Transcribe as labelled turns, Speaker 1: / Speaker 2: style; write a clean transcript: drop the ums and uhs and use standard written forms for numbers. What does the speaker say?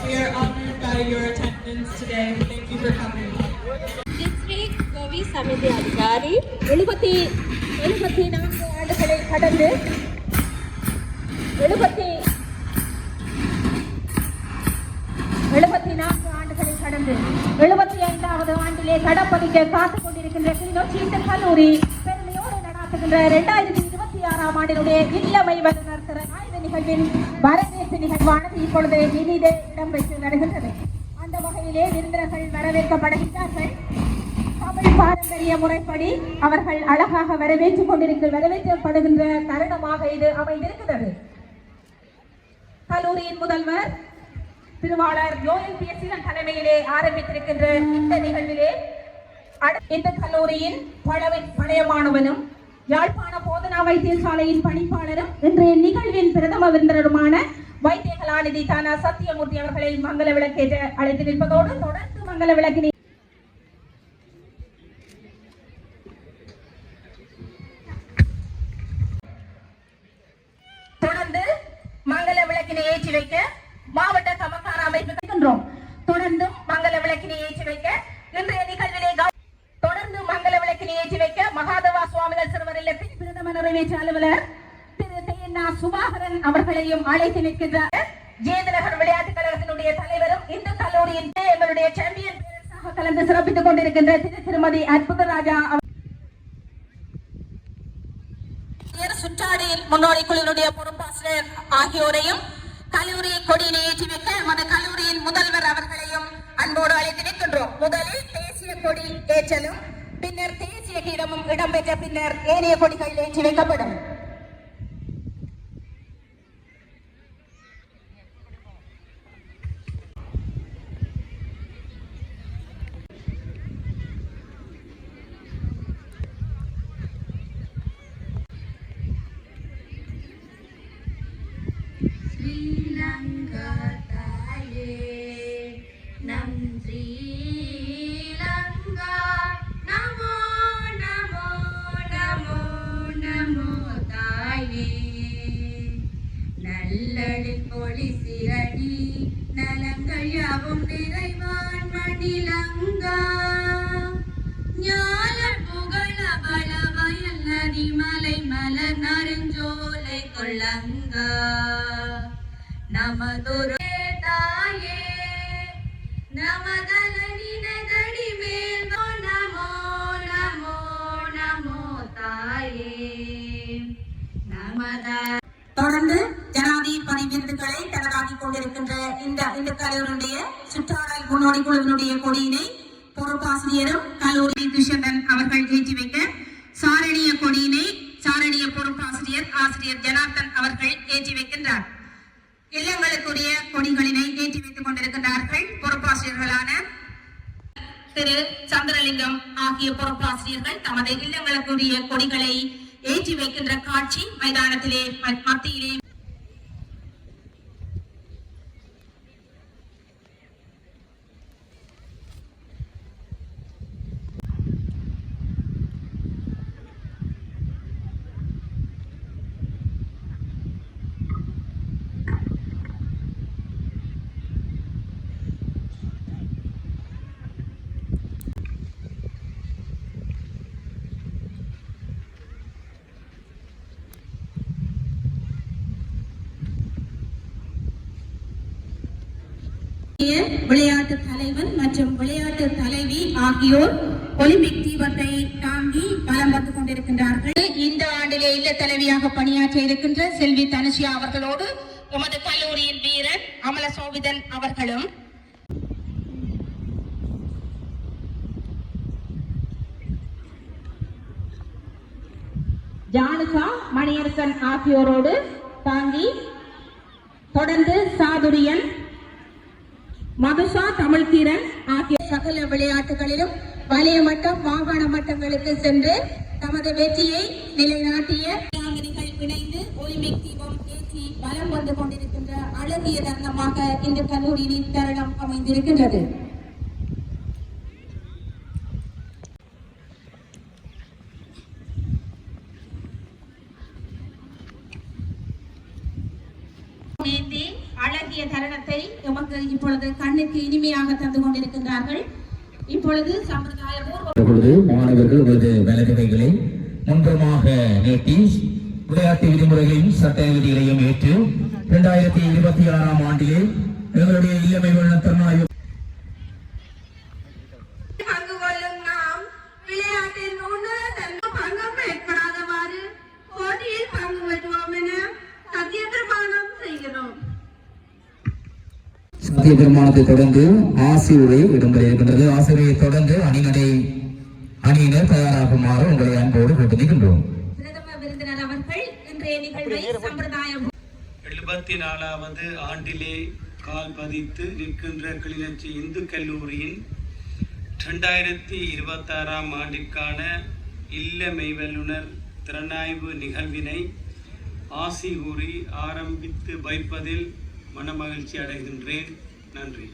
Speaker 1: We are honored by your attendance today. Thank you for coming.
Speaker 2: District Govi Samiti Adhikari 74 ஆண்டுகளை கடந்து 75வது ஆண்டிலே கடப்பதிக்க காத்துக் கொண்டிருக்கின்ற கிளிநொச்சி இந்து கல்லூரி பெருமையோடு நடாத்துகின்ற 2026ஆம் ஆண்டினுடைய இளமை வல்லுநர் திற ஆய்வு நிகழ்வின் வரவேற்பு நிகழ்வானது இப்பொழுது இனிதே இடம்பெற்று வருகின்றது. அந்த வகையிலே விருந்தினர்கள் வரவேற்கப்படுகின்றார்கள். தமிழ் பாரம்பரிய முறைப்படி அவர்கள் அழகாக வரவேற்றப்படுகின்ற தருணமாக இது அமைந்திருக்கிறது. கல்லூரியின் முதல்வர் திருவாளர் யோயல் பிஎஸ்சியின் தலைமையிலே ஆரம்பித்திருக்கின்ற இந்த நிகழ்விலே இந்த கல்லூரியின் பழைய மாணவனும் யாழ்ப்பாண போதனா வைத்தியசாலையின் பணிப்பாளரும் இன்றைய நிகழ்வின் பிரதம விருந்தினருமான வைத்திய கலாநிதி தானா சத்தியமூர்த்தி அவர்களை மங்கள விளக்கேற்ற அழைத்து நிற்பதோடு தொடர்ந்து மங்கள விளக்கினை ஏற்றி வைக்க மாவட்ட சமகார அமைப்பு தொடர்ந்தும் மங்கள விளக்கினை ஏற்றி வைக்க இன்றைய நிகழ்விலே தொடர்ந்து மங்கள விளக்கினை ஏற்றி வைக்க மகாதேவா சுவாமிகள் சிறுவர் இல்லத்தின் பிரதம நிறைவேற்று அலுவலர் திரு தேன்னா சுபாகரன் அவர்களையும் அழைத்து நிற்கின்றார். ஜெயதிநகர் விளையாட்டுக் கழகத்தினுடைய தலைவரும் இந்த கல்லூரியின் எங்களுடைய சாம்பியன் பேரரசாக கலந்து சிறப்பித்துக் கொண்டிருக்கின்ற திருமதி அற்புதராஜா சுற்றாடியில் முன்னோடி குழுவினுடைய பொறுப்பாசிரியர் ஆகியோரையும் கல்லூரி கொடியினை ஏற்றி வைக்க நமது கல்லூரியின் முதல்வர் அவர்களையும் அன்போடு அழைத்து நிற்கின்றோம். முதலில் தேசிய கொடி ஏற்றலும் பின்னர் தேசிய கீதமும் இடம்பெற்ற பின்னர் ஏனைய கொடிகள் ஏற்றி வைக்கப்படும். நமதொரு தாயே நமதலனி நதடி மேல் நமோ நமோ நமோ தாயே நமதா. தொடர்ந்து ஜனாதிபதி விருதுகளை தனதாக்கிக் கொண்டிருக்கின்ற இந்த கல்லூரியுடைய சுற்றாடல் முன்னோடி குழுவினுடைய கொடியினை பொறுப்பாசிரியரும் கல்லூரி கிருஷ்ணன் அவர்கள் ஏற்றி வைக்க சாரணிய கொடியினை சாரணிய பொறுப்பாசிரியர் ஆசிரியர் ஜனார்தன் அவர்கள் ஏற்றி வைக்கின்றார். இல்லங்களுக்குரிய கொடிகளினை ஏற்றி வைத்துக் கொண்டிருக்கின்றார்கள். பொறுப்பாசிரியர்களான திரு சந்திரலிங்கம் ஆகிய பொறுப்பாசிரியர்கள் தமது இல்லங்களுக்குரிய கொடிகளை ஏற்றி வைக்கின்ற காட்சி மைதானத்திலே மத்தியிலே விளையாட்டு தலைவன் மற்றும் விளையாட்டு தலைவி ஆகியோர் ஒலிம்பிக் தீபத்தை தாங்கி வலம் வந்து கொண்டிருக்கின்றார்கள். இந்த ஆண்டிலே இல்ல தலைவியாக பணியாற்ற இருக்கின்ற செல்வி தனுஷியா அவர்களோடு எமது கல்லூரியின் வீரர் அமல சோபிதன் அவர்களும் ஜானுகா மணியரசன் ஆகியோரோடு தாங்கி தொடர்ந்து சாதுரியன் மதுஷா தமிழ்தீரன் ஆகிய சகல விளையாட்டுகளிலும் வலய மட்டம் மாகாண மட்டங்களுக்கு சென்று தமது வெற்றியை நிலைநாட்டிய விளையாட்டுகள் இணைந்து ஒலிம்பிக் தீபம் ஏற்றி வலம் வந்து கொண்டிருக்கின்ற அழகிய தருணமாக இந்த கல்லூரியின் தருணம் அமைந்திருக்கின்றது. அழகிய தருணத்தை எமக்கு இப்பொழுது கண்ணுக்கு இனிமையாக தந்து கொண்டிருக்கின்றார்கள். இப்பொழுது
Speaker 3: மாணவர்கள் உங்களது வலது கைகளை முன்புறமாக நீட்டி விளையாட்டு விதிமுறைகளையும் சட்ட விதிகளையும் ஏற்று 2026ஆம் ஆண்டிலே எங்களுடைய இளமை வல்லுநர் திறனாய்வு
Speaker 2: பங்கு கொள்ளும் நாம் விளையாட்டின் பங்கம் ஏற்படாதவாறு போட்டியில் பங்கு பெற்றுவோம் என சத்திய பிரமாணம் செய்கிறோம்.
Speaker 3: சத்திய பிரமாணத்தை தொடர்ந்து ஆசிரியரை இடம்பெற இருக்கின்றது. ஆசிரியரை தொடர்ந்து அணியினர் தயாராகுமாறு உங்களை அன்போடு கேட்டுக்கொள்கின்றோம்.
Speaker 2: பிரதம விருந்தினர் அவர்கள் இன்றைய நிகழ்வை சம்பிரதாயம்
Speaker 4: 74வது ஆண்டிலே கால் பதித்து நிற்கின்ற கிளிநொச்சி இந்து கல்லூரியின் 2026ஆம் ஆண்டிற்கான இல்ல மெய்வல்லுனர் திறனாய்வு நிகழ்வினை ஆசி கூறி ஆரம்பித்து வைப்பதில் மனமகிழ்ச்சி அடைகின்றேன். நன்றி.